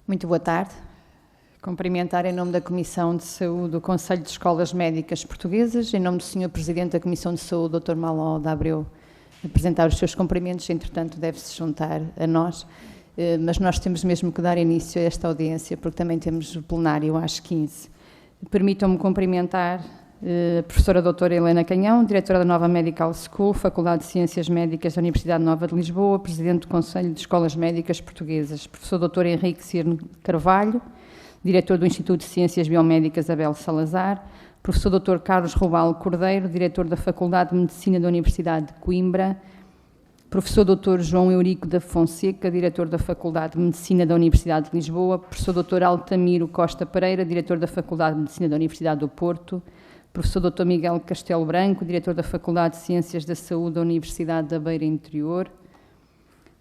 Muito boa tarde. Cumprimentar em nome da Comissão de Saúde o Conselho de Escolas Médicas Portuguesas, em nome do Sr. Presidente da Comissão de Saúde, Dr. Maló de Abreu, apresentar os seus cumprimentos, entretanto deve-se juntar a nós, mas nós temos mesmo que dar início a esta audiência, porque também temos o plenário às 15. Permitam-me cumprimentar a professora doutora Helena Canhão, diretora da Nova Medical School, Faculdade de Ciências Médicas da Universidade Nova de Lisboa, presidente do Conselho de Escolas Médicas Portuguesas, professor doutor Henrique Cirne Carvalho, diretor do Instituto de Ciências Biomédicas Abel Salazar, professor doutor Carlos Robalo Cordeiro, diretor da Faculdade de Medicina da Universidade de Coimbra, professor doutor João Eurico da Fonseca, diretor da Faculdade de Medicina da Universidade de Lisboa, professor doutor Altamiro Costa Pereira, diretor da Faculdade de Medicina da Universidade do Porto, professor Dr. Miguel Castelo Branco, diretor da Faculdade de Ciências da Saúde da Universidade da Beira Interior,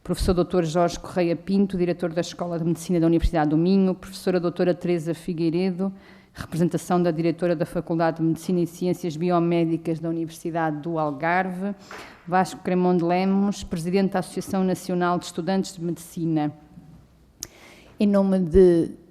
professor Dr. Jorge Correia Pinto, diretor da Escola de Medicina da Universidade do Minho, professora doutora Teresa Figueiredo, representação da diretora da Faculdade de Medicina e Ciências Biomédicas da Universidade do Algarve, Vasco Cremon de Lemos, presidente da Associação Nacional de Estudantes de Medicina. Em nome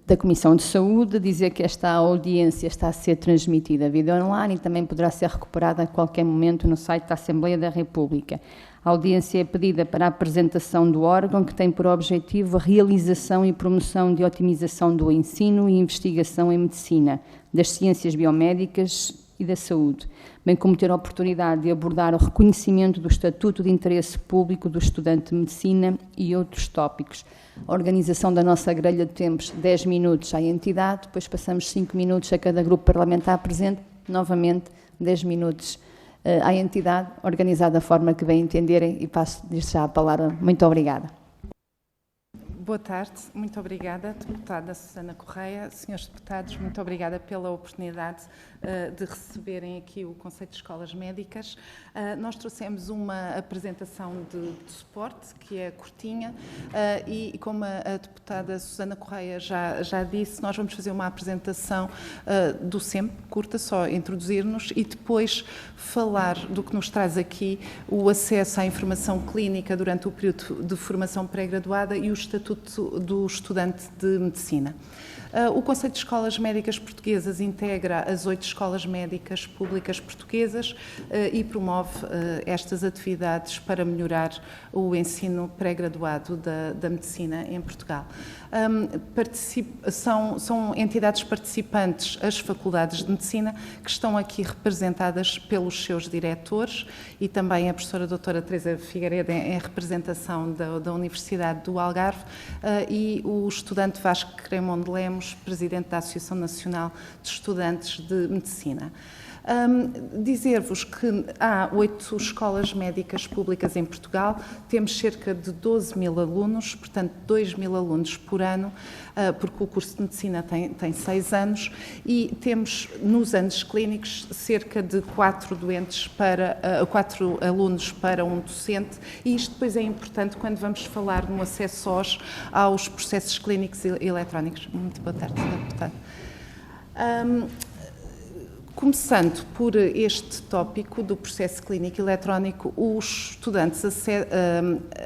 da Comissão de Saúde, dizer que esta audiência está a ser transmitida via online e também poderá ser recuperada a qualquer momento no site da Assembleia da República. A audiência é pedida para a apresentação do órgão que tem por objetivo a realização e promoção de otimização do ensino e investigação em medicina, das ciências biomédicas e da saúde, bem como ter a oportunidade de abordar o reconhecimento do Estatuto de Interesse Público do Estudante de Medicina e outros tópicos. A organização da nossa grelha de tempos, 10 minutos à entidade, depois passamos 5 minutos a cada grupo parlamentar presente, novamente 10 minutos à entidade, organizada da forma que bem entenderem, e passo desde já a palavra. Muito obrigada. Boa tarde, muito obrigada, deputada Susana Correia. Senhores deputados, muito obrigada pela oportunidade de receberem aqui o Conselho de Escolas Médicas. Nós trouxemos uma apresentação de suporte, que é curtinha, e como a deputada Susana Correia já disse, nós vamos fazer uma apresentação do SEMP, curta, só introduzir-nos, e depois falar do que nos traz aqui o acesso à informação clínica durante o período de formação pré-graduada e o Estatuto do Estudante de Medicina. O Conselho de Escolas Médicas Portuguesas integra as 8 escolas médicas públicas portuguesas e promove estas atividades para melhorar o pré-graduado da medicina em Portugal. São entidades participantes as faculdades de medicina, que estão aqui representadas pelos seus diretores, e também a professora doutora Teresa Figueiredo em representação da Universidade do Algarve, e o estudante Vasco Cremon de Lemos, presidente da Associação Nacional de Estudantes de Medicina. Dizer-vos que há 8 escolas médicas públicas em Portugal, temos cerca de 12 mil alunos, portanto 2 mil alunos por ano, porque o curso de Medicina tem 6 anos, e temos nos anos clínicos cerca de 4 alunos para um docente, e isto depois é importante quando vamos falar no acesso aos processos clínicos eletrónicos. Muito boa tarde, Sr. Deputado. Começando por este tópico do processo clínico eletrónico, os estudantes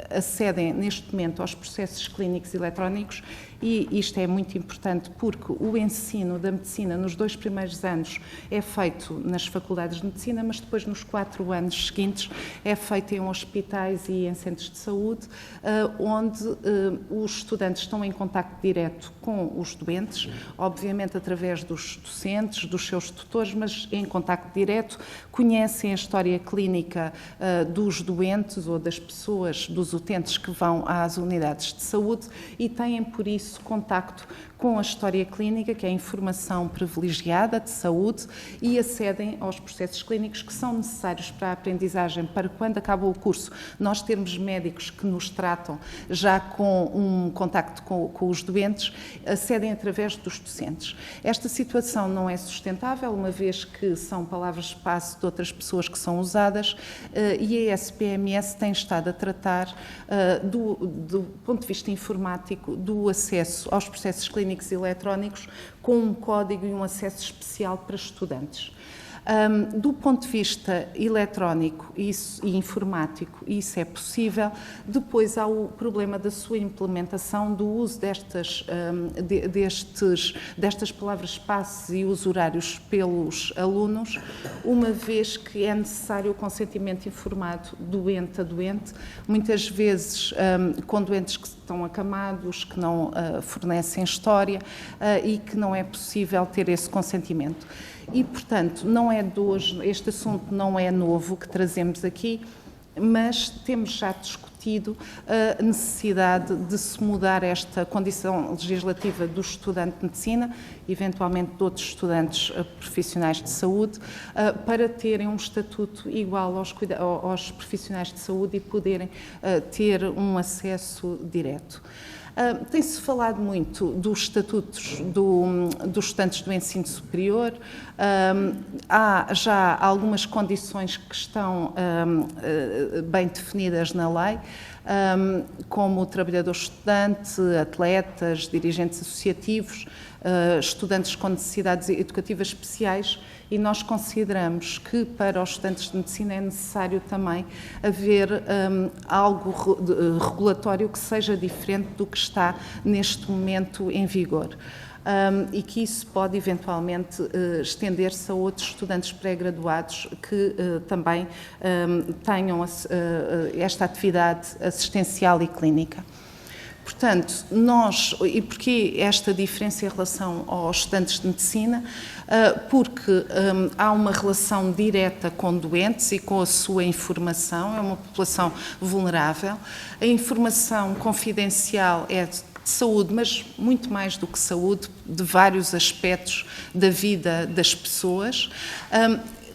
acedem neste momento aos processos clínicos eletrónicos, e isto é muito importante porque o ensino da medicina nos 2 primeiros anos é feito nas faculdades de medicina, mas depois nos 4 anos seguintes é feito em hospitais e em centros de saúde, onde os estudantes estão em contacto direto com os doentes, obviamente através dos docentes, dos seus tutores, mas em contacto direto, conhecem a história clínica dos doentes ou das pessoas, dos utentes que vão às unidades de saúde, e têm por isso contacto com a história clínica, que é a informação privilegiada de saúde, e acedem aos processos clínicos que são necessários para a aprendizagem, para quando acaba o curso nós termos médicos que nos tratam já com um contacto com os doentes, acedem através dos docentes. Esta situação não é sustentável, uma vez que são palavras-passe de outras pessoas que são usadas, e a SPMS tem estado a tratar, do ponto de vista informático, do acesso aos processos clínicos eletrónicos com um código e um acesso especial para estudantes. Do ponto de vista eletrónico e informático, isso é possível. Depois há o problema da sua implementação, do uso destas palavras-passe e usurários pelos alunos, uma vez que é necessário o consentimento informado doente a doente, muitas vezes com doentes que estão acamados, que não fornecem história e que não é possível ter esse consentimento. E, portanto, não é de hoje, este assunto não é novo que trazemos aqui, mas temos já discutido a necessidade de se mudar esta condição legislativa do estudante de medicina, eventualmente de outros estudantes profissionais de saúde, para terem um estatuto igual aos profissionais de saúde e poderem ter um acesso direto. Tem-se falado muito dos estatutos dos estudantes do ensino superior. Há já algumas condições que estão bem definidas na lei, como o trabalhador estudante, atletas, dirigentes associativos, estudantes com necessidades educativas especiais, e nós consideramos que para os estudantes de medicina é necessário também haver algo regulatório que seja diferente do que está neste momento em vigor. E que isso pode eventualmente estender-se a outros estudantes pré-graduados que também tenham esta atividade assistencial e clínica. Portanto, e porquê esta diferença em relação aos estudantes de medicina? Porque há uma relação direta com doentes e com a sua informação, é uma população vulnerável. A informação confidencial é de saúde, mas muito mais do que saúde, de vários aspectos da vida das pessoas.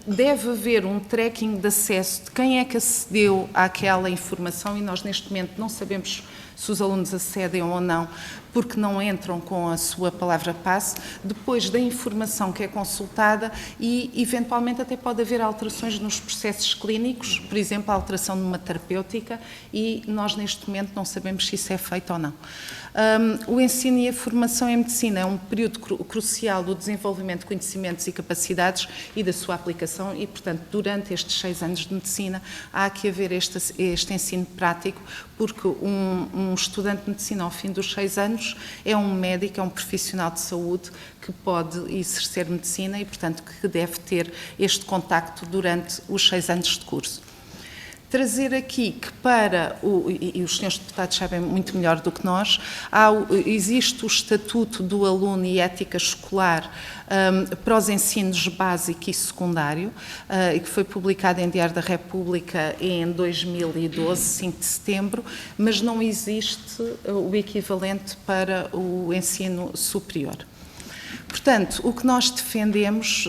Deve haver um tracking de acesso de quem é que acedeu àquela informação, e nós neste momento não sabemos se os alunos acedem ou não, porque não entram com a sua palavra-passe, depois da informação que é consultada, e eventualmente até pode haver alterações nos processos clínicos, por exemplo, a alteração de uma terapêutica, e nós neste momento não sabemos se isso é feito ou não. O ensino e a formação em medicina é um período crucial do desenvolvimento de conhecimentos e capacidades e da sua aplicação, e, portanto, durante estes 6 anos de medicina há que haver este ensino prático, porque um estudante de medicina ao fim dos 6 anos é um médico, é um profissional de saúde que pode exercer medicina e, portanto, que deve ter este contacto durante os 6 anos de curso. Trazer aqui que e os senhores deputados sabem muito melhor do que nós, existe o Estatuto do Aluno e Ética Escolar para os ensinos básico e secundário, que foi publicado em Diário da República em 2012, 5 de setembro, mas não existe o equivalente para o ensino superior. Portanto, o que nós defendemos,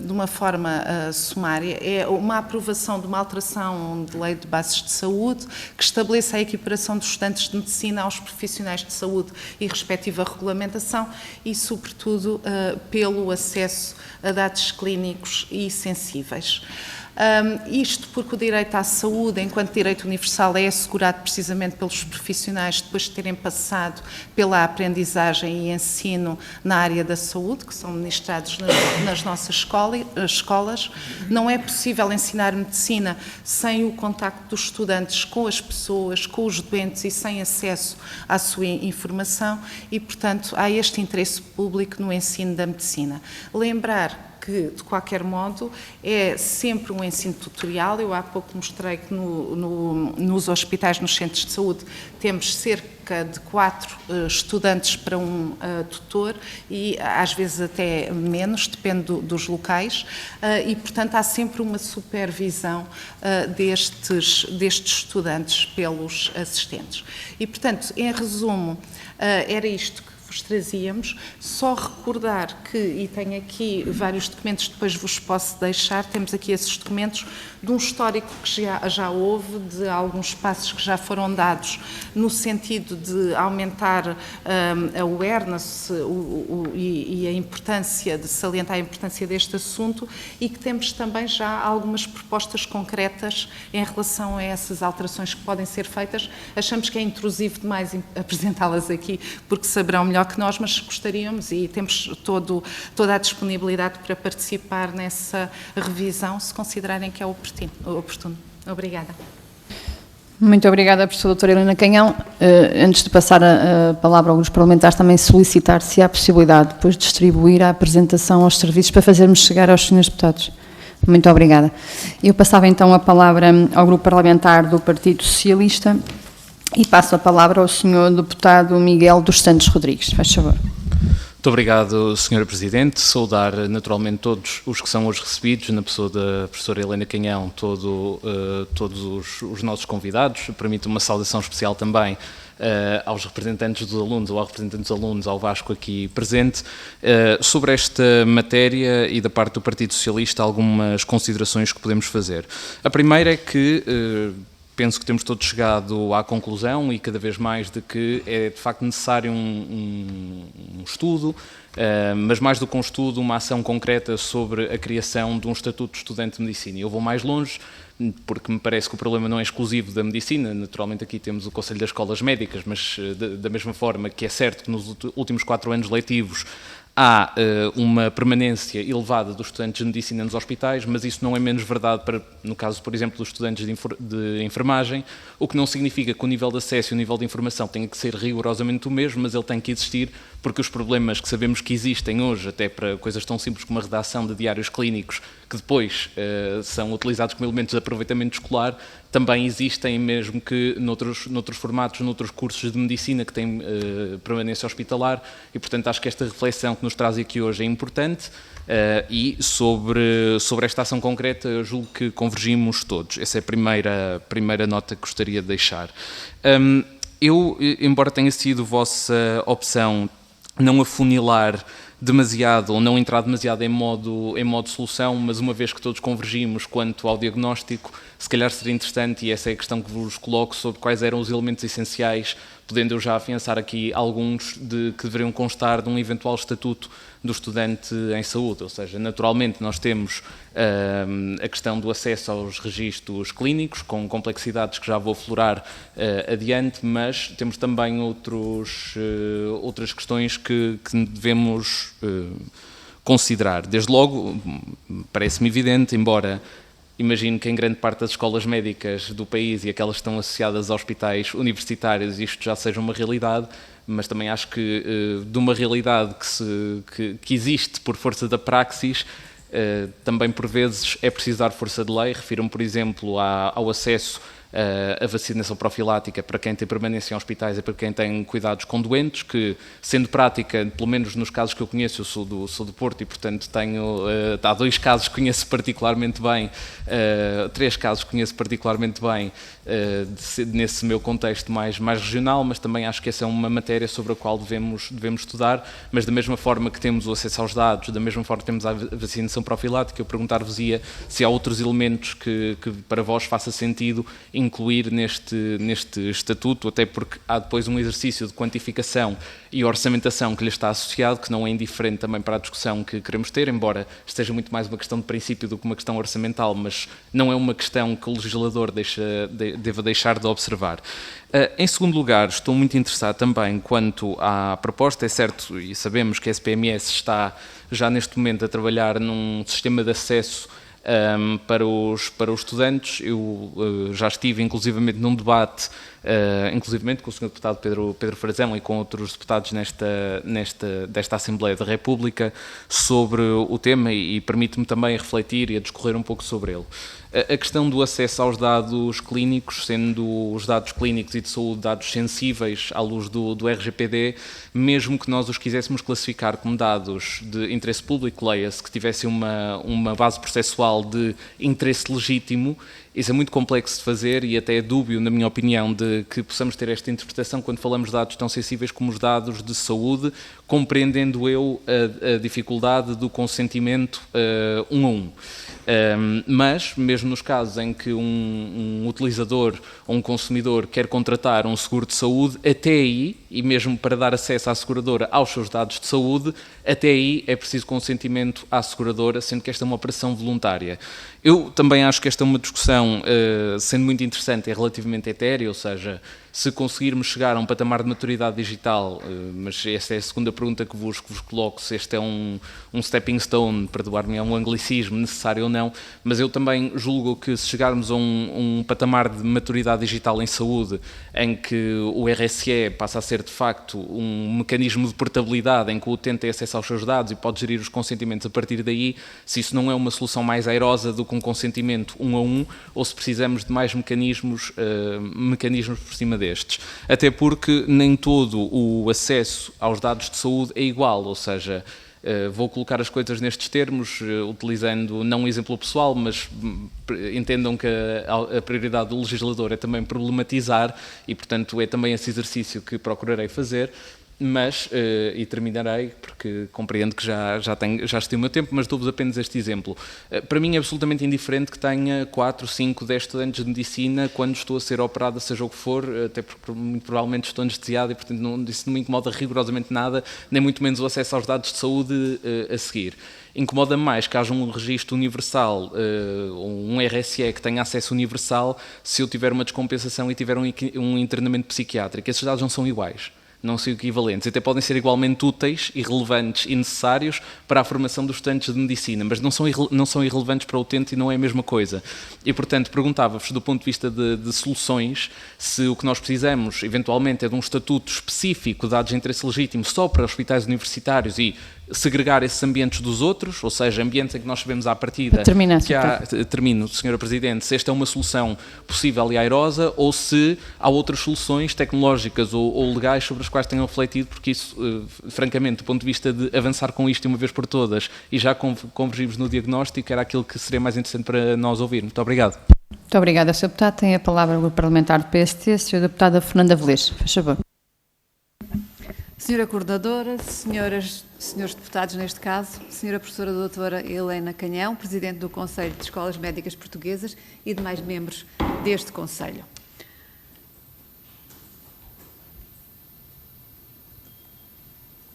de uma forma sumária, é uma aprovação de uma alteração de lei de bases de saúde que estabeleça a equiparação dos estudantes de medicina aos profissionais de saúde e respectiva regulamentação e, sobretudo, pelo acesso a dados clínicos e sensíveis. Isto porque o direito à saúde, enquanto direito universal, é assegurado precisamente pelos profissionais depois de terem passado pela aprendizagem e ensino na área da saúde, que são ministrados nas nossas escolas. Não é possível ensinar medicina sem o contacto dos estudantes com as pessoas, com os doentes e sem acesso à sua informação e, portanto, há este interesse público no ensino da medicina. Lembrar que, de qualquer modo, é sempre um ensino tutorial. Eu há pouco mostrei que nos hospitais, nos centros de saúde, temos cerca de 4 estudantes para um tutor e às vezes até menos, depende dos locais, e, portanto, há sempre uma supervisão destes estudantes pelos assistentes. E, portanto, em resumo, era isto que vos trazíamos, só recordar que, e tenho aqui vários documentos, depois vos posso deixar, temos aqui esses documentos de um histórico que já houve, de alguns passos que já foram dados no sentido de aumentar a awareness e a importância, de salientar a importância deste assunto e que temos também já algumas propostas concretas em relação a essas alterações que podem ser feitas. Achamos que é intrusivo demais apresentá-las aqui, porque saberão melhor melhor que nós, mas gostaríamos e temos toda a disponibilidade para participar nessa revisão, se considerarem que é oportuno. Obrigada. Muito obrigada, professora doutora Helena Canhão. Antes de passar a palavra aos parlamentares, também solicitar se há possibilidade de depois distribuir a apresentação aos serviços para fazermos chegar aos senhores deputados. Muito obrigada. Eu passava então a palavra ao grupo parlamentar do Partido Socialista e passo a palavra ao senhor deputado Miguel dos Santos Rodrigues. Faz favor. Muito obrigado, Sra. Presidente. Saudar naturalmente todos os que são hoje recebidos, na pessoa da professora Helena Canhão, todos os nossos convidados. Permito uma saudação especial também aos representantes dos alunos ou aos representantes dos alunos, ao Vasco aqui presente. Sobre esta matéria e da parte do Partido Socialista, algumas considerações que podemos fazer. A primeira é que penso que temos todos chegado à conclusão e cada vez mais de que é de facto necessário um estudo, mas mais do que um estudo, uma ação concreta sobre a criação de um estatuto de estudante de medicina. Eu vou mais longe, porque me parece que o problema não é exclusivo da medicina. Naturalmente aqui temos o Conselho das Escolas Médicas, mas da mesma forma que é certo que nos últimos 4 anos letivos há uma permanência elevada dos estudantes de medicina nos hospitais, mas isso não é menos verdade para, no caso, por exemplo, dos estudantes de enfermagem, o que não significa que o nível de acesso e o nível de informação tenha que ser rigorosamente o mesmo, mas ele tem que existir, porque os problemas que sabemos que existem hoje, até para coisas tão simples como a redação de diários clínicos, que depois são utilizados como elementos de aproveitamento escolar, também existem, mesmo que noutros formatos, noutros cursos de medicina que têm permanência hospitalar, e portanto acho que esta reflexão que nos traz aqui hoje é importante, e sobre esta ação concreta eu julgo que convergimos todos. Essa é a primeira nota que gostaria de deixar. Eu, embora tenha sido vossa opção não afunilar demasiado ou não entrar demasiado em modo solução, mas uma vez que todos convergimos quanto ao diagnóstico, se calhar seria interessante, e essa é a questão que vos coloco, sobre quais eram os elementos essenciais, podendo eu já afiançar aqui alguns que deveriam constar de um eventual estatuto do estudante em saúde. Ou seja, naturalmente nós temos a questão do acesso aos registros clínicos, com complexidades que já vou aflorar adiante, mas temos também outras questões que devemos considerar. Desde logo, parece-me evidente, embora imagino que em grande parte das escolas médicas do país e aquelas que estão associadas a hospitais universitários isto já seja uma realidade, mas também acho que de uma realidade que existe por força da praxis, também por vezes é preciso dar força de lei. Refiro-me, por exemplo, ao acesso a vacinação profilática para quem tem permanência em hospitais e para quem tem cuidados com doentes, que, sendo prática, pelo menos nos casos que eu conheço, eu sou do Porto e, portanto, há 2 casos que conheço particularmente bem, 3 casos que conheço particularmente bem, nesse meu contexto mais regional, mas também acho que essa é uma matéria sobre a qual devemos estudar, mas da mesma forma que temos o acesso aos dados, da mesma forma que temos a vacinação profilática, eu perguntar-vos-ia se há outros elementos que para vós faça sentido incluir neste estatuto, até porque há depois um exercício de quantificação e orçamentação que lhe está associado, que não é indiferente também para a discussão que queremos ter, embora esteja muito mais uma questão de princípio do que uma questão orçamental, mas não é uma questão que o legislador deva deixar de observar. Em segundo lugar, estou muito interessado também quanto à proposta. É certo, e sabemos que a SPMS está já neste momento a trabalhar num sistema de acesso para os estudantes. Eu já estive inclusivamente num debate, inclusivamente com o Sr. Deputado Pedro Frazão e com outros deputados desta Assembleia da República sobre o tema, e permite-me também refletir e a discorrer um pouco sobre ele. A questão do acesso aos dados clínicos, sendo os dados clínicos e de saúde dados sensíveis à luz do RGPD, mesmo que nós os quiséssemos classificar como dados de interesse público, leia-se que tivessem uma base processual de interesse legítimo, isso é muito complexo de fazer e até é dúbio, na minha opinião, de que possamos ter esta interpretação quando falamos de dados tão sensíveis como os dados de saúde, compreendendo eu a dificuldade do consentimento 1 a 1. Mas, mesmo nos casos em que um utilizador ou um consumidor quer contratar um seguro de saúde, até aí, e mesmo para dar acesso à seguradora aos seus dados de saúde, até aí é preciso consentimento à seguradora, sendo que esta é uma operação voluntária. Eu também acho que esta é uma discussão, sendo muito interessante, é relativamente etérea, ou seja, se conseguirmos chegar a um patamar de maturidade digital, mas essa é a segunda pergunta que vos coloco, se este é um stepping stone, perdoar-me, é um anglicismo necessário ou não, mas eu também julgo que se chegarmos a um patamar de maturidade digital em saúde, em que o RSE passa a ser de facto um mecanismo de portabilidade em que o utente tem acesso aos seus dados e pode gerir os consentimentos a partir daí, se isso não é uma solução mais airosa do que um consentimento 1 a 1, ou se precisamos de mais mecanismos por cima destes. Até porque nem todo o acesso aos dados de saúde é igual, ou seja, vou colocar as coisas nestes termos, utilizando não um exemplo pessoal, mas entendam que a prioridade do legislador é também problematizar e, portanto, é também esse exercício que procurarei fazer. Mas, e terminarei, porque compreendo que já estive o meu tempo, mas dou-vos apenas este exemplo. Para mim é absolutamente indiferente que tenha 4, 5, 10 estudantes de medicina quando estou a ser operada, seja o que for, até porque muito provavelmente estou anestesiado e, portanto, isso não me incomoda rigorosamente nada, nem muito menos o acesso aos dados de saúde a seguir. Incomoda-me mais que haja um registro universal, um RSE que tenha acesso universal, se eu tiver uma descompensação e tiver um internamento psiquiátrico. Esses dados não são iguais. Não são equivalentes, até podem ser igualmente úteis e relevantes e necessários para a formação dos estudantes de medicina, mas não são irrelevantes para o utente e não é a mesma coisa. E, portanto, perguntava-vos, do ponto de vista de soluções, se o que nós precisamos, eventualmente, é de um estatuto específico de dados de interesse legítimo só para hospitais universitários e segregar esses ambientes dos outros, ou seja, ambientes em que nós sabemos à partida que há, termino, Sra. Presidente, se esta é uma solução possível e airosa ou se há outras soluções tecnológicas ou legais sobre as quais tenham refletido, porque isso, francamente, do ponto de vista de avançar com isto de uma vez por todas e já convergimos no diagnóstico, era aquilo que seria mais interessante para nós ouvir. Muito obrigado. Muito obrigada, Sr. Deputado. Tem a palavra o parlamentar do PST, Sra. Deputada Fernanda Velez. Faz favor. Senhora Coordenadora, senhores deputados neste caso, Senhora Professora Doutora Helena Canhão, Presidente do Conselho de Escolas Médicas Portuguesas e demais membros deste Conselho.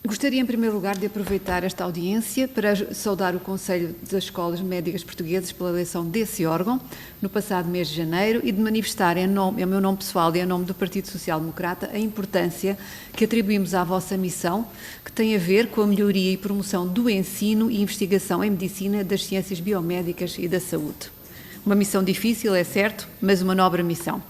Gostaria, em primeiro lugar, de aproveitar esta audiência para saudar o Conselho das Escolas Médicas Portuguesas pela eleição desse órgão, no passado mês de janeiro, e de manifestar, em meu nome pessoal e em nome do Partido Social Democrata, a importância que atribuímos à vossa missão, que tem a ver com a melhoria e promoção do ensino e investigação em medicina, das ciências biomédicas e da saúde. Uma missão difícil, é certo, mas uma nobre missão.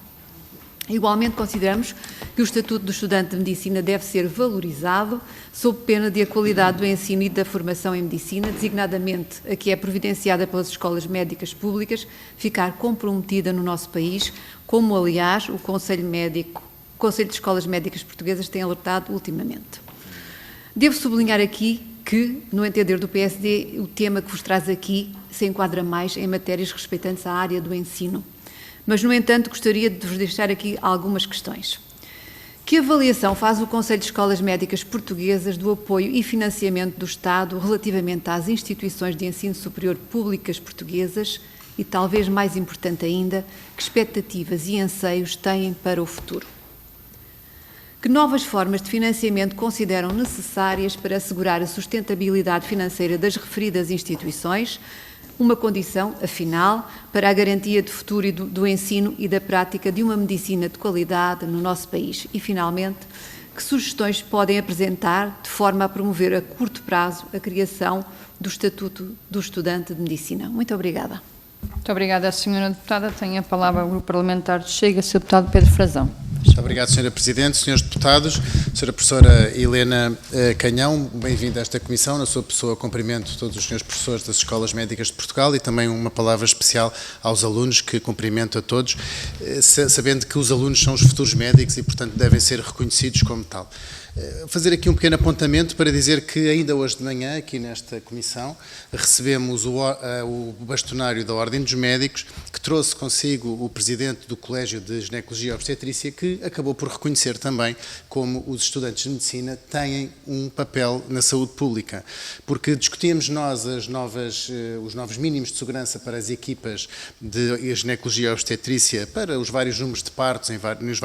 Igualmente consideramos que o Estatuto do Estudante de Medicina deve ser valorizado sob pena de a qualidade do ensino e da formação em medicina, designadamente a que é providenciada pelas escolas médicas públicas, ficar comprometida no nosso país, como aliás o Conselho de Escolas Médicas Portuguesas tem alertado ultimamente. Devo sublinhar aqui que, no entender do PSD, o tema que vos traz aqui se enquadra mais em matérias respeitantes à área do ensino. Mas, no entanto, gostaria de vos deixar aqui algumas questões. Que avaliação faz o Conselho de Escolas Médicas Portuguesas do apoio e financiamento do Estado relativamente às instituições de ensino superior públicas portuguesas e, talvez mais importante ainda, que expectativas e anseios têm para o futuro? Que novas formas de financiamento consideram necessárias para assegurar a sustentabilidade financeira das referidas instituições, uma condição, afinal, para a garantia de futuro do ensino e da prática de uma medicina de qualidade no nosso país? E, finalmente, que sugestões podem apresentar de forma a promover a curto prazo a criação do Estatuto do Estudante de Medicina? Muito obrigada. Muito obrigada, Sra. Deputada. Tem a palavra o Grupo Parlamentar do Chega, Sr. Deputado Pedro Frazão. Muito obrigado, Sra. Presidente, Srs. Deputados, Sra. Professora Helena Canhão, bem-vinda a esta Comissão. Na sua pessoa, cumprimento todos os senhores professores das Escolas Médicas de Portugal e também uma palavra especial aos alunos, que cumprimento a todos, sabendo que os alunos são os futuros médicos e, portanto, devem ser reconhecidos como tal. Fazer aqui um pequeno apontamento para dizer que ainda hoje de manhã, aqui nesta Comissão, recebemos o bastonário da Ordem dos Médicos, que trouxe consigo o Presidente do Colégio de Ginecologia e Obstetrícia, que acabou por reconhecer também como os estudantes de medicina têm um papel na saúde pública. Porque discutíamos nós os novos mínimos de segurança para as equipas de ginecologia e obstetrícia para os vários números de partos nos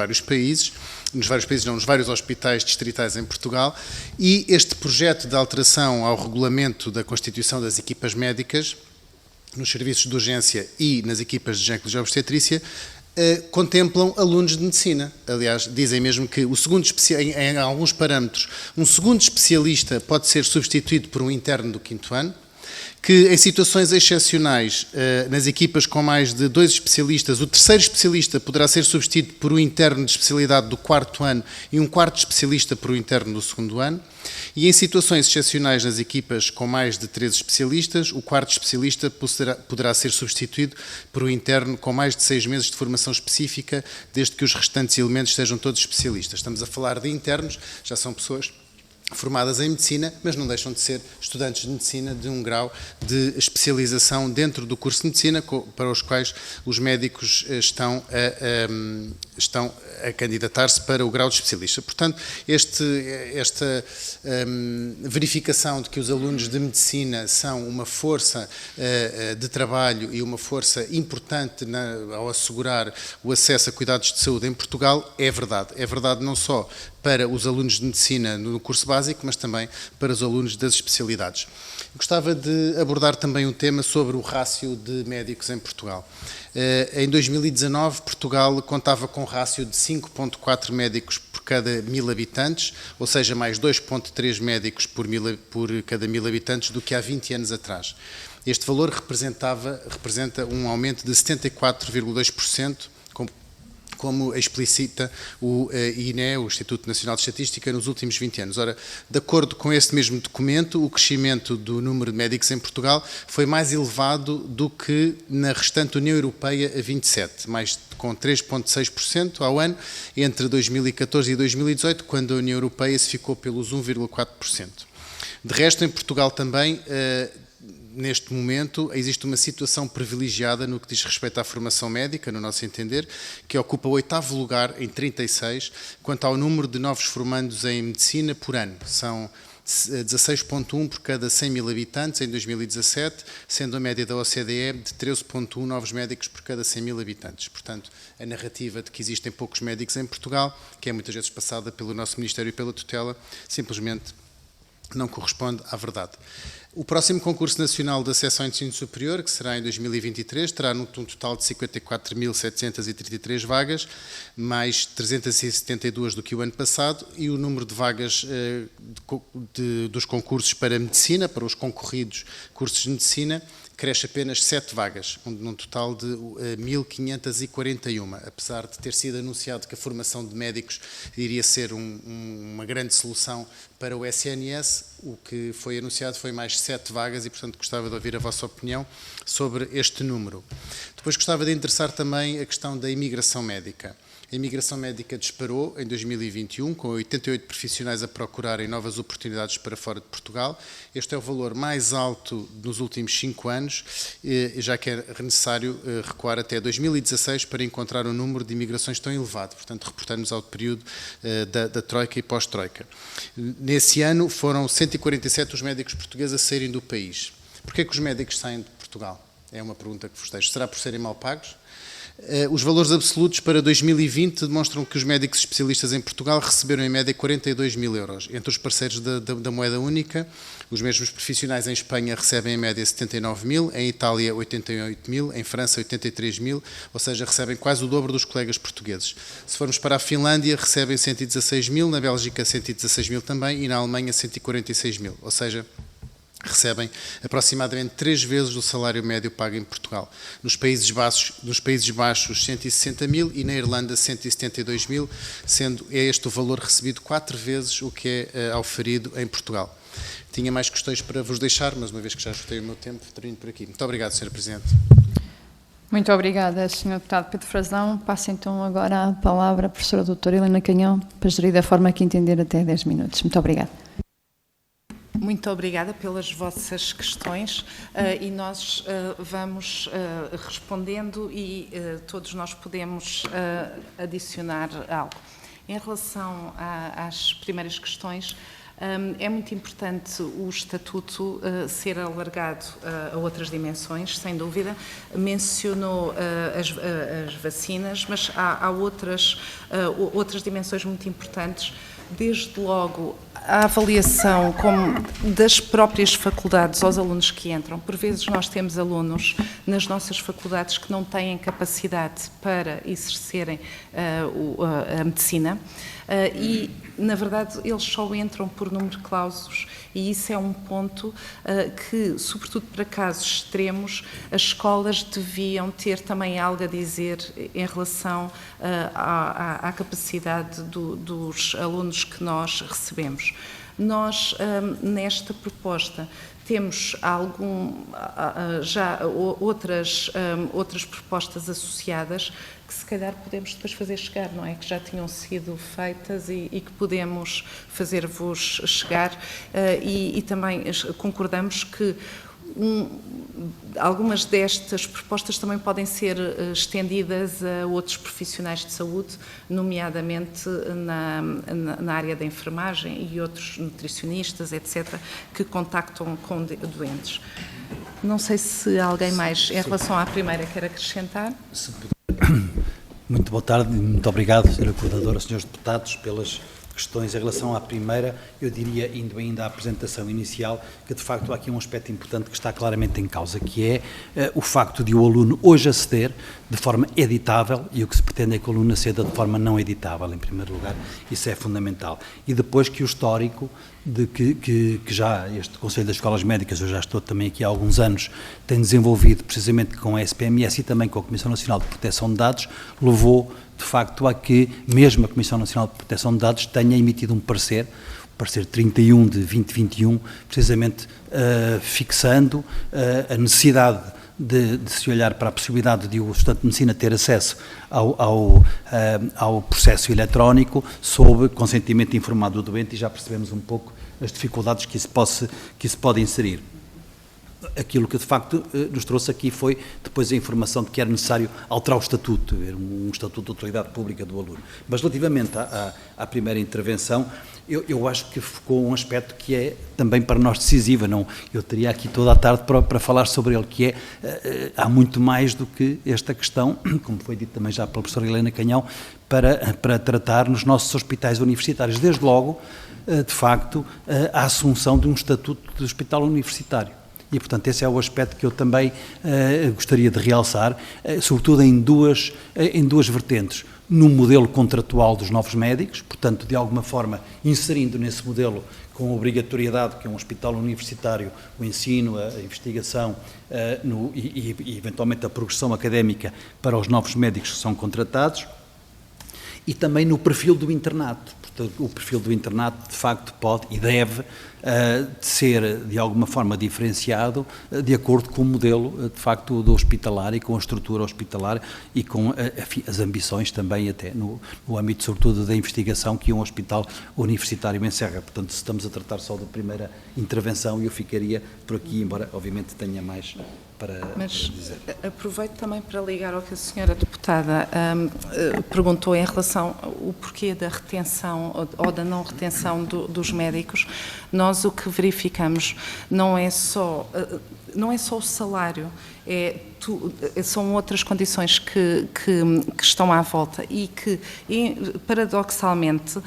vários hospitais distritais em Portugal, e este projeto de alteração ao regulamento da constituição das equipas médicas nos serviços de urgência e nas equipas de ginecologia e obstetrícia contemplam alunos de medicina. Aliás, dizem mesmo que em alguns parâmetros, um segundo especialista pode ser substituído por um interno do 5º ano, que em situações excepcionais, nas equipas com mais de 2 especialistas, o terceiro especialista poderá ser substituído por um interno de especialidade do 4º ano e um quarto especialista por um interno do 2º ano. E em situações excepcionais nas equipas com mais de 3 especialistas, o quarto especialista poderá ser substituído por um interno com mais de 6 meses de formação específica, desde que os restantes elementos sejam todos especialistas. Estamos a falar de internos, já são pessoas formadas em medicina, mas não deixam de ser estudantes de medicina de um grau de especialização dentro do curso de medicina, para os quais os médicos estão a candidatar-se para o grau de especialista. Portanto, esta verificação de que os alunos de medicina são uma força de trabalho e uma força importante ao assegurar o acesso a cuidados de saúde em Portugal é verdade. É verdade não só para os alunos de medicina no curso básico, mas também para os alunos das especialidades. Gostava de abordar também um tema sobre o rácio de médicos em Portugal. Em 2019, Portugal contava com um rácio de 5,4 médicos por cada 1000 habitantes, ou seja, mais 2,3 médicos por cada 1000 habitantes do que há 20 anos atrás. Este valor representa um aumento de 74,2%, como explicita o INE, o Instituto Nacional de Estatística, nos últimos 20 anos. Ora, de acordo com este mesmo documento, o crescimento do número de médicos em Portugal foi mais elevado do que na restante União Europeia a 27, com 3,6% ao ano entre 2014 e 2018, quando a União Europeia se ficou pelos 1,4%. De resto, em Portugal também, neste momento, existe uma situação privilegiada no que diz respeito à formação médica, no nosso entender, que ocupa o 8º lugar em 36, quanto ao número de novos formandos em medicina por ano. São 16,1 por cada 100 mil habitantes em 2017, sendo a média da OCDE de 13,1 novos médicos por cada 100 mil habitantes. Portanto, a narrativa de que existem poucos médicos em Portugal, que é muitas vezes passada pelo nosso Ministério e pela tutela, simplesmente não corresponde à verdade. O próximo concurso nacional de acesso ao ensino superior, que será em 2023, terá um total de 54.733 vagas, mais 372 do que o ano passado, e o número de vagas dos concursos para medicina, para os concorridos cursos de medicina, cresce apenas 7 vagas, num total de 1.541, apesar de ter sido anunciado que a formação de médicos iria ser uma grande solução para o SNS. O que foi anunciado foi mais 7 vagas e, portanto, gostava de ouvir a vossa opinião sobre este número. Depois gostava de interessar também a questão da imigração médica. A imigração médica disparou em 2021, com 88 profissionais a procurarem novas oportunidades para fora de Portugal. Este é o valor mais alto nos últimos 5 anos, já que é necessário recuar até 2016 para encontrar um número de imigrações tão elevado, portanto, reportando-nos ao período da Troika e pós-Troika. Nesse ano, foram 147 os médicos portugueses a saírem do país. Porquê é que os médicos saem de Portugal? É uma pergunta que vos deixo. Será por serem mal pagos? Os valores absolutos para 2020 demonstram que os médicos especialistas em Portugal receberam em média 42 mil euros. Entre os parceiros da moeda única, os mesmos profissionais em Espanha recebem em média 79 mil, em Itália 88 mil, em França 83 mil, ou seja, recebem quase o dobro dos colegas portugueses. Se formos para a Finlândia, recebem 116 mil, na Bélgica 116 mil também e na Alemanha 146 mil, ou seja, recebem aproximadamente 3 vezes o salário médio pago em Portugal. Nos Países Baixos 160 mil e na Irlanda 172 mil, sendo este o valor recebido 4 vezes o que é auferido em Portugal. Tinha mais questões para vos deixar, mas uma vez que já esgotei o meu tempo, termino por aqui. Muito obrigado, Sr. Presidente. Muito obrigada, Sr. Deputado Pedro Frazão. Passo então agora a palavra à professora doutora Helena Canhão, para gerir da forma que entender até 10 minutos. Muito obrigada. Muito obrigada pelas vossas questões e nós vamos respondendo e todos nós podemos adicionar algo. Em relação às primeiras questões, é muito importante o Estatuto ser alargado a outras dimensões, sem dúvida. Mencionou as vacinas, mas há outras dimensões muito importantes. Desde logo, a avaliação das próprias faculdades aos alunos que entram. Por vezes nós temos alunos nas nossas faculdades que não têm capacidade para exercerem a medicina e, na verdade, eles só entram por número de clausos e isso é um ponto que, sobretudo para casos extremos, as escolas deviam ter também algo a dizer em relação à capacidade dos alunos que nós recebemos. Nós, nesta proposta, temos já outras propostas associadas que se calhar podemos depois fazer chegar, não é? Que já tinham sido feitas e que podemos fazer-vos chegar e também concordamos que algumas destas propostas também podem ser estendidas a outros profissionais de saúde, nomeadamente na área da enfermagem e outros nutricionistas, etc., que contactam com doentes. Não sei se alguém mais, em relação à primeira, quer acrescentar. Muito boa tarde, muito obrigado, Sra. Coordenadora, Srs. Deputados, pelas questões. Em relação à primeira, eu diria, indo ainda à apresentação inicial, que de facto há aqui um aspecto importante que está claramente em causa, que é o facto de o aluno hoje aceder de forma editável e o que se pretende é que o aluno aceda de forma não editável, em primeiro lugar, isso é fundamental. E depois que o histórico de que já este Conselho das Escolas Médicas, eu já estou também aqui há alguns anos, tem desenvolvido precisamente com a SPMS e também com a Comissão Nacional de Proteção de Dados, levou de facto a que mesmo a Comissão Nacional de Proteção de Dados tenha emitido um parecer 31 de 2021, precisamente fixando a necessidade de se olhar para a possibilidade de o estudante de medicina ter acesso ao processo eletrónico sob consentimento informado do doente, e já percebemos um pouco as dificuldades que isso pode inserir. Aquilo que de facto nos trouxe aqui foi depois a informação de que era necessário alterar o estatuto, um estatuto de autoridade pública do aluno. Mas relativamente à primeira intervenção, eu acho que ficou um aspecto que é também para nós decisivo. Eu teria aqui toda a tarde para falar sobre ele, que há muito mais do que esta questão, como foi dito também já pela professora Helena Canhão, para tratar nos nossos hospitais universitários. Desde logo, de facto, a assunção de um estatuto de hospital universitário. E, portanto, esse é o aspecto que eu também gostaria de realçar, sobretudo em duas vertentes. No modelo contratual dos novos médicos, portanto, de alguma forma, inserindo nesse modelo com a obrigatoriedade que é um hospital universitário, o ensino, a investigação e, eventualmente, a progressão académica para os novos médicos que são contratados, e também no perfil do internato. Portanto, o perfil do internato, de facto, pode e deve ser, de alguma forma, diferenciado de acordo com o modelo, de facto, do hospitalar e com a estrutura hospitalar e com as ambições também até no âmbito, sobretudo, da investigação que um hospital universitário encerra. Portanto, se estamos a tratar só da primeira intervenção, eu ficaria por aqui, embora, obviamente, tenha mais para dizer. Aproveito também para ligar ao que a senhora deputada perguntou em relação ao porquê da retenção ou da não retenção dos médicos. Nós o que verificamos não é só o salário, são outras condições que estão à volta e que, paradoxalmente,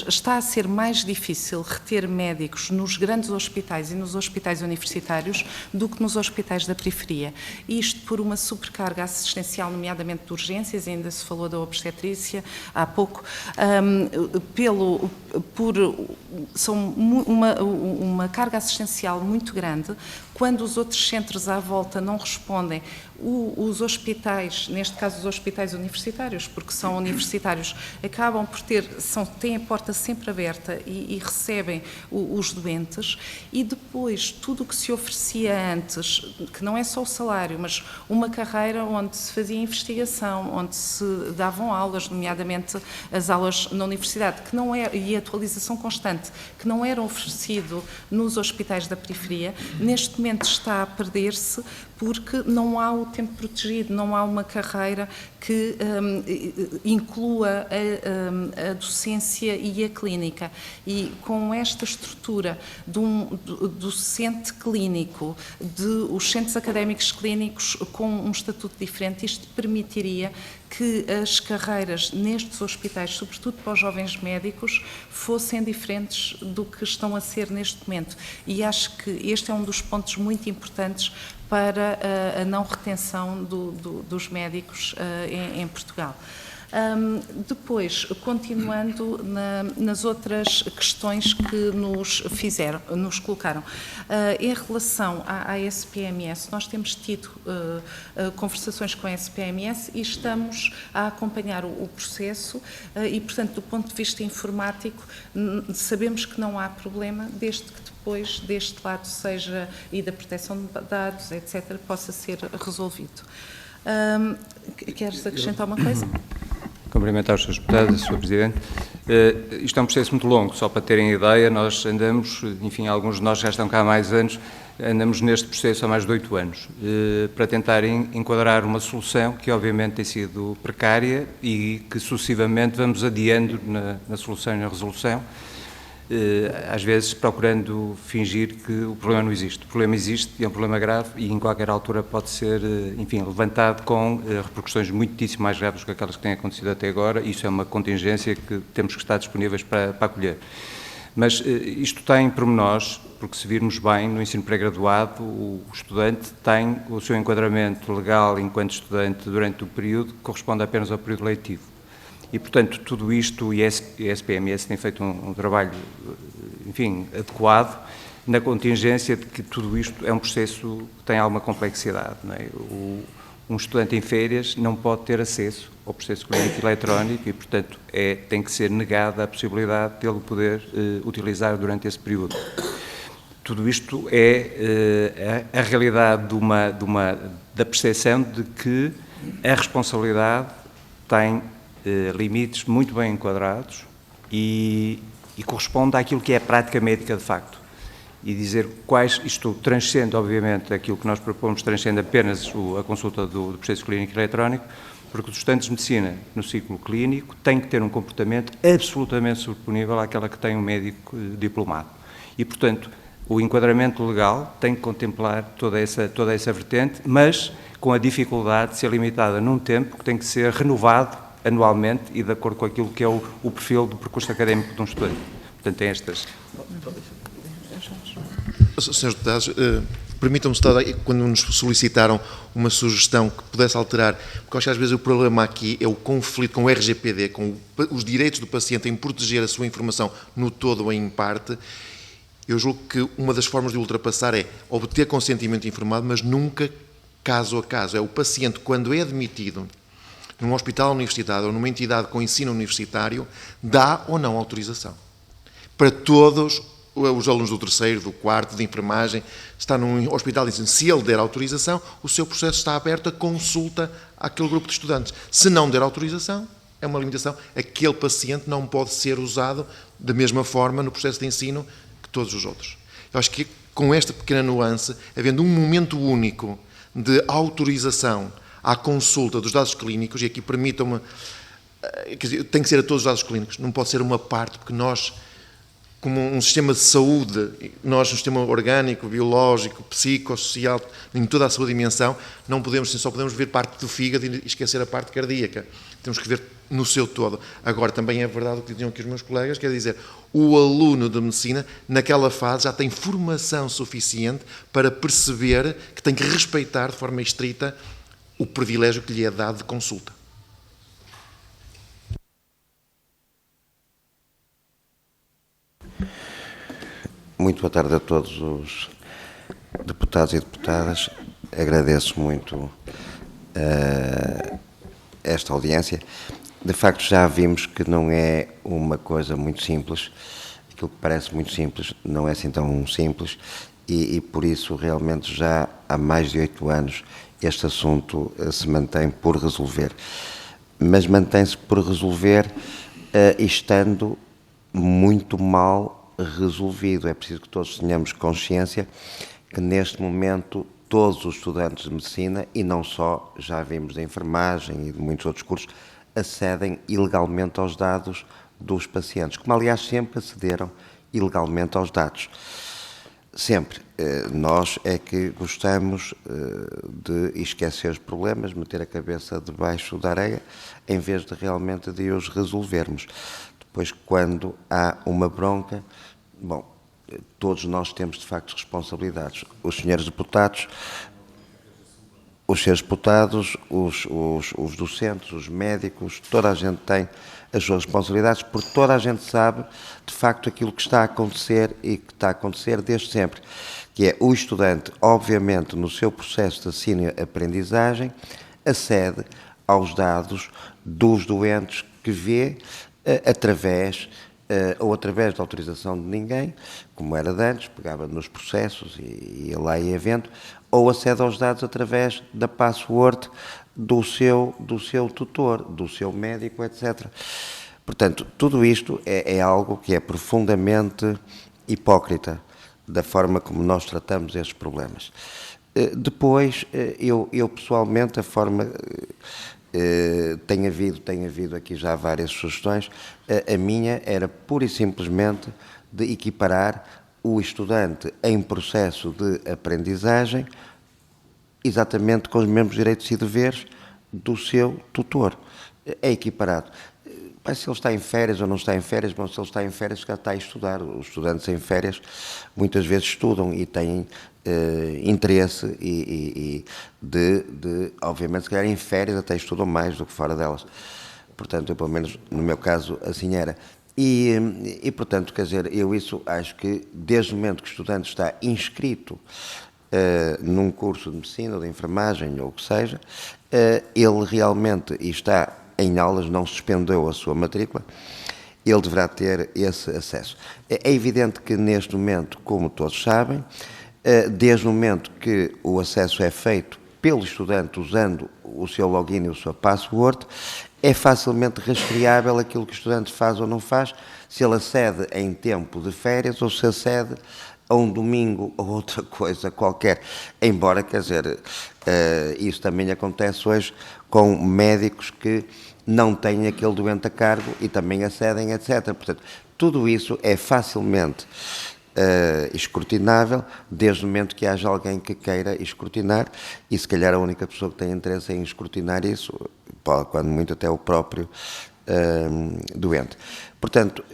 está a ser mais difícil reter médicos nos grandes hospitais e nos hospitais universitários do que nos hospitais da periferia. Isto por uma sobrecarga assistencial, nomeadamente de urgências, ainda se falou da obstetrícia há pouco, são uma carga assistencial muito grande. Quando os outros centros à volta não respondem, os hospitais, neste caso os hospitais universitários, porque são universitários, acabam por têm a porta sempre aberta e recebem os doentes, e depois tudo o que se oferecia antes, que não é só o salário, mas uma carreira onde se fazia investigação, onde se davam aulas, nomeadamente as aulas na universidade, e a atualização constante, que não era oferecido nos hospitais da periferia, neste momento está a perder-se porque não há o tempo protegido, não há uma carreira que inclua a docência e a clínica. E com esta estrutura do docente clínico, os centros académicos clínicos com um estatuto diferente, isto permitiria que as carreiras nestes hospitais, sobretudo para os jovens médicos, fossem diferentes do que estão a ser neste momento. E acho que este é um dos pontos muito importantes para a não retenção dos médicos em Portugal. Depois, continuando nas outras questões que nos colocaram. Em relação à SPMS, nós temos tido conversações com a SPMS e estamos a acompanhar o processo e, portanto, do ponto de vista informático, sabemos que não há problema, desde que depois deste lado seja, e da proteção de dados, etc., possa ser resolvido. Queres acrescentar uma coisa? Cumprimentar os Srs. Deputados e Sr. Presidente. Isto é um processo muito longo, só para terem ideia, nós andamos, enfim, alguns de nós já estão cá há mais anos, andamos neste processo há mais de 8 anos, para tentar enquadrar uma solução que obviamente tem sido precária e que sucessivamente vamos adiando na solução e na resolução, às vezes procurando fingir que o problema não existe. O problema existe e é um problema grave e em qualquer altura pode ser, enfim, levantado com repercussões muitíssimo mais graves do que aquelas que têm acontecido até agora. Isso é uma contingência que temos que estar disponíveis para acolher. Mas isto tem pormenores, porque se virmos bem, no ensino pré-graduado, o estudante tem o seu enquadramento legal enquanto estudante durante o período que corresponde apenas ao período letivo. E, portanto, tudo isto, e a SPMS tem feito um trabalho, enfim, adequado, na contingência de que tudo isto é um processo que tem alguma complexidade. Não é? Um estudante em férias não pode ter acesso ao processo clínico eletrónico e, portanto, tem que ser negada a possibilidade de ele poder utilizar durante esse período. Tudo isto é a realidade da percepção de que a responsabilidade tem limites muito bem enquadrados e corresponde àquilo que é a prática médica de facto. E dizer isto transcende, obviamente, aquilo que nós propomos, transcende apenas a consulta do processo clínico eletrónico, porque os estudantes de medicina no ciclo clínico têm que ter um comportamento absolutamente sobreponível àquela que tem um médico diplomado. E, portanto, o enquadramento legal tem que contemplar toda essa vertente, mas com a dificuldade de ser limitada num tempo que tem que ser renovado anualmente e de acordo com aquilo que é o perfil do percurso académico de um estudante. Portanto, tem estas... Senhores deputados, permitam-me, quando nos solicitaram uma sugestão que pudesse alterar, porque eu acho que às vezes o problema aqui é o conflito com o RGPD, com os direitos do paciente em proteger a sua informação no todo ou em parte. Eu julgo que uma das formas de ultrapassar é obter consentimento informado, mas nunca caso a caso. É o paciente, quando é admitido num hospital universitário ou numa entidade com ensino universitário, dá ou não autorização. Para todos os alunos do terceiro, do quarto, de enfermagem, está num hospital de ensino, se ele der autorização, o seu processo está aberto a consulta àquele grupo de estudantes. Se não der autorização, é uma limitação. Aquele paciente não pode ser usado da mesma forma no processo de ensino que todos os outros. Eu acho que com esta pequena nuance, havendo um momento único de autorização à consulta dos dados clínicos, e aqui permitam-me, tem que ser a todos os dados clínicos, não pode ser uma parte, porque nós, como um sistema de saúde, nós, um sistema orgânico, biológico, psicossocial, em toda a sua dimensão, não podemos, só podemos ver parte do fígado e esquecer a parte cardíaca. Temos que ver no seu todo. Agora, também é verdade o que diziam aqui os meus colegas, quer dizer, o aluno de medicina, naquela fase, já tem formação suficiente para perceber que tem que respeitar de forma estrita o privilégio que lhe é dado de consulta. Muito boa tarde a todos os deputados e deputadas. Agradeço muito esta audiência. De facto, já vimos que não é uma coisa muito simples. Aquilo que parece muito simples não é assim tão simples e por isso, realmente, já há mais de 8 anos este assunto se mantém por resolver. Mas mantém-se por resolver estando muito mal resolvido. É preciso que todos tenhamos consciência que neste momento todos os estudantes de medicina, e não só, já vimos da enfermagem e de muitos outros cursos, acedem ilegalmente aos dados dos pacientes, como aliás sempre acederam ilegalmente aos dados. Sempre. Nós é que gostamos de esquecer os problemas, meter a cabeça debaixo da areia, em vez de realmente de os resolvermos. Depois, quando há uma bronca, bom, todos nós temos de facto responsabilidades. Os senhores deputados, os docentes, os médicos, toda a gente tem as suas responsabilidades, porque toda a gente sabe de facto aquilo que está a acontecer e que está a acontecer desde sempre, que é o estudante, obviamente, no seu processo de ensino-aprendizagem, acede aos dados dos doentes que vê através da autorização de ninguém, como era de antes, pegava nos processos e ia lá e ia vendo, ou acede aos dados através da password do seu tutor, do seu médico, etc. Portanto, tudo isto é algo que é profundamente hipócrita da forma como nós tratamos estes problemas. Depois, eu pessoalmente, a forma... Tem havido aqui já várias sugestões. A minha era pura e simplesmente de equiparar o estudante em processo de aprendizagem exatamente com os mesmos direitos e deveres do seu tutor. É equiparado. Mas se ele está em férias ou não está em férias, bom, se ele está em férias, já está a estudar. Os estudantes em férias muitas vezes estudam e têm interesse obviamente, se calhar em férias até estudam mais do que fora delas. Portanto, eu, pelo menos no meu caso, assim era. E portanto, quer dizer, eu isso acho que desde o momento que o estudante está inscrito num curso de medicina ou de enfermagem ou o que seja, ele realmente está em aulas, não suspendeu a sua matrícula, ele deverá ter esse acesso. É evidente que neste momento, como todos sabem, desde o momento que o acesso é feito pelo estudante usando o seu login e a sua password, é facilmente rastreável aquilo que o estudante faz ou não faz, se ele acede em tempo de férias ou se acede a um domingo ou outra coisa qualquer. Embora, quer dizer, isso também acontece hoje com médicos que não têm aquele doente a cargo e também acedem, etc. Portanto, tudo isso é facilmente escrutinável, desde o momento que haja alguém que queira escrutinar, e se calhar a única pessoa que tem interesse em escrutinar isso, pode, quando muito, até o próprio doente. Portanto,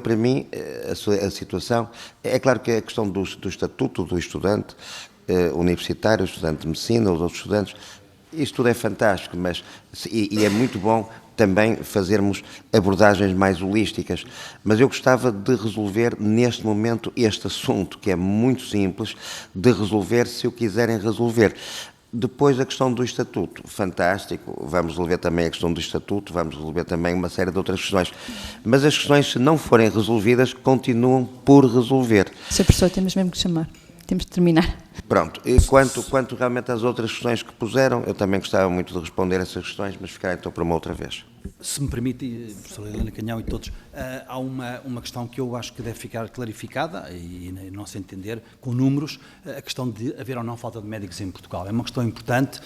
para mim, a situação, é claro que a questão do estatuto do estudante universitário, estudante de medicina, os outros estudantes, isto tudo é fantástico, mas, e é muito bom também fazermos abordagens mais holísticas, mas eu gostava de resolver neste momento este assunto, que é muito simples de resolver se o quiserem resolver. Depois a questão do estatuto, fantástico, vamos resolver também a questão do estatuto, vamos resolver também uma série de outras questões, mas as questões, se não forem resolvidas, continuam por resolver. Sr. Professor, temos mesmo que chamar. Temos de terminar. Pronto, e quanto realmente às outras questões que puseram, eu também gostava muito de responder a essas questões, mas ficará então para uma outra vez. Se me permite, professora Helena Canhão e todos, há uma questão que eu acho que deve ficar clarificada, e não se entender, com números, a questão de haver ou não falta de médicos em Portugal. É uma questão importante,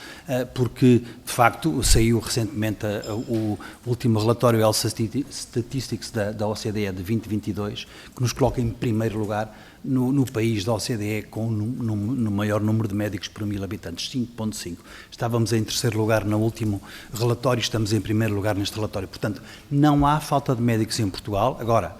porque, de facto, saiu recentemente o último relatório Health Statistics da OCDE de 2022, que nos coloca em primeiro lugar no país da OCDE com no maior número de médicos por 1000 habitantes, 5.5. Estávamos em terceiro lugar no último relatório, estamos em primeiro lugar neste relatório. Portanto, não há falta de médicos em Portugal. Agora,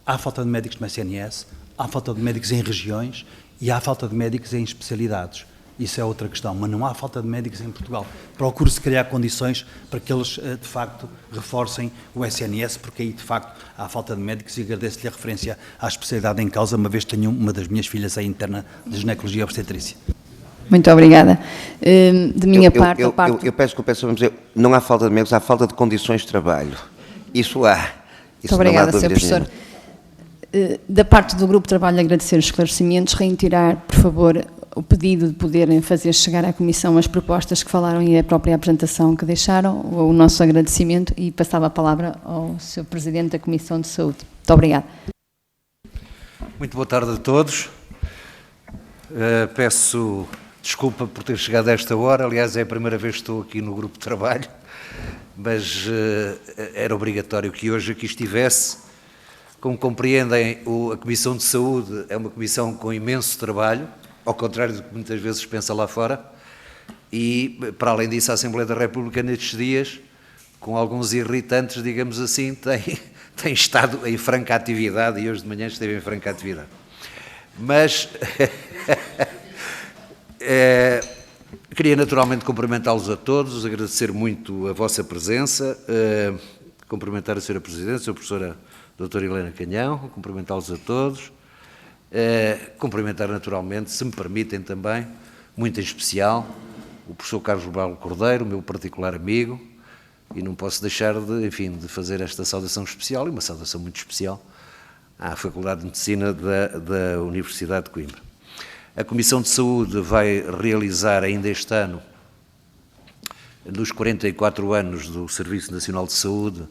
há falta de médicos no SNS, há falta de médicos em regiões e há falta de médicos em especialidades. Isso é outra questão, mas não há falta de médicos em Portugal. Procure-se criar condições para que eles, de facto, reforcem o SNS, porque aí, de facto, há falta de médicos, e agradeço-lhe a referência à especialidade em causa, uma vez que tenho uma das minhas filhas aí interna de ginecologia e obstetrícia. Muito obrigada. De minha parte... Eu peço desculpa, vamos dizer, não há falta de médicos, há falta de condições de trabalho. Isso há. Muito obrigada, Sr. Professor. Da parte do Grupo de Trabalho, agradecer os esclarecimentos, reiterar, por favor, o pedido de poderem fazer chegar à Comissão as propostas que falaram e a própria apresentação que deixaram, o nosso agradecimento, e passava a palavra ao Sr. Presidente da Comissão de Saúde. Muito obrigada. Muito boa tarde a todos. Peço desculpa por ter chegado a esta hora, aliás é a primeira vez que estou aqui no grupo de trabalho, mas era obrigatório que hoje aqui estivesse. Como compreendem, a Comissão de Saúde é uma comissão com imenso trabalho, ao contrário do que muitas vezes se pensa lá fora, e, para além disso, a Assembleia da República, nestes dias, com alguns irritantes, digamos assim, tem estado em franca atividade, e hoje de manhã esteve em franca atividade. Mas queria naturalmente cumprimentá-los a todos, agradecer muito a vossa presença, cumprimentar a Sra. Presidente, a Sra. Professora Doutora Helena Canhão, cumprimentá-los a todos, cumprimentar naturalmente, se me permitem também, muito em especial, o professor Carlos Belo Cordeiro, meu particular amigo, e não posso deixar de fazer esta saudação especial, e uma saudação muito especial, à Faculdade de Medicina da Universidade de Coimbra. A Comissão de Saúde vai realizar ainda este ano, nos 44 anos do Serviço Nacional de Saúde,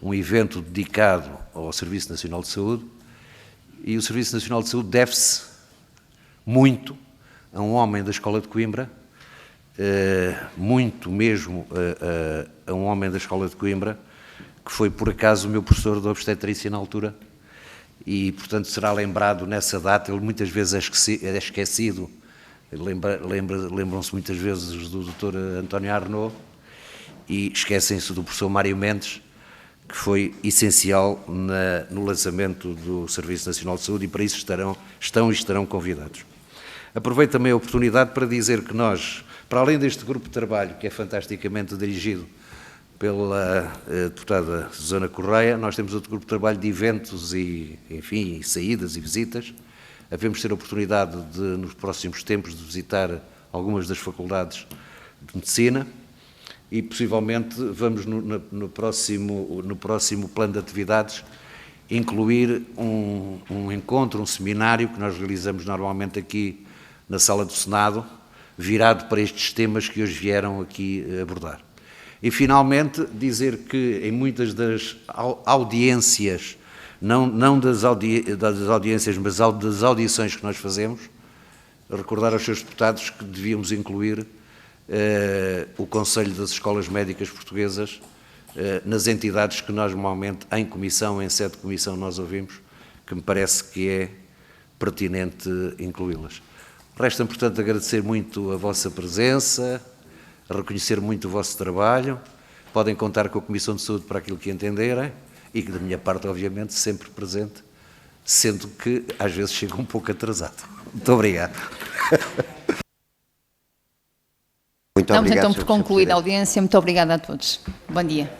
um evento dedicado ao Serviço Nacional de Saúde, e o Serviço Nacional de Saúde deve-se muito a um homem da Escola de Coimbra, muito mesmo a um homem da Escola de Coimbra, que foi por acaso o meu professor de obstetrícia na altura, e portanto será lembrado nessa data. Ele muitas vezes é esquecido, lembram-se muitas vezes do Dr. António Arnaud e esquecem-se do professor Mário Mendes, que foi essencial no lançamento do Serviço Nacional de Saúde, e para isso estão e estarão convidados. Aproveito também a oportunidade para dizer que nós, para além deste grupo de trabalho, que é fantasticamente dirigido pela deputada Susana Correia, nós temos outro grupo de trabalho de eventos e, enfim, saídas e visitas. Havemos ter a oportunidade de, nos próximos tempos, de visitar algumas das faculdades de Medicina, e possivelmente vamos no próximo plano de atividades incluir um encontro, um seminário que nós realizamos normalmente aqui na Sala do Senado, virado para estes temas que hoje vieram aqui abordar. E finalmente dizer que em muitas das audiências, não das audiências, mas das audições que nós fazemos, recordar aos seus deputados que devíamos incluir o Conselho das Escolas Médicas Portuguesas nas entidades que nós normalmente, em comissão, em sede de comissão, nós ouvimos, que me parece que é pertinente incluí-las. Resta-me, portanto, agradecer muito a vossa presença, reconhecer muito o vosso trabalho. Podem contar com a Comissão de Saúde para aquilo que entenderem, e que da minha parte, obviamente, sempre presente, sendo que às vezes chego um pouco atrasado. Muito obrigado. Damos então por concluída a audiência. Muito obrigada a todos. Bom dia.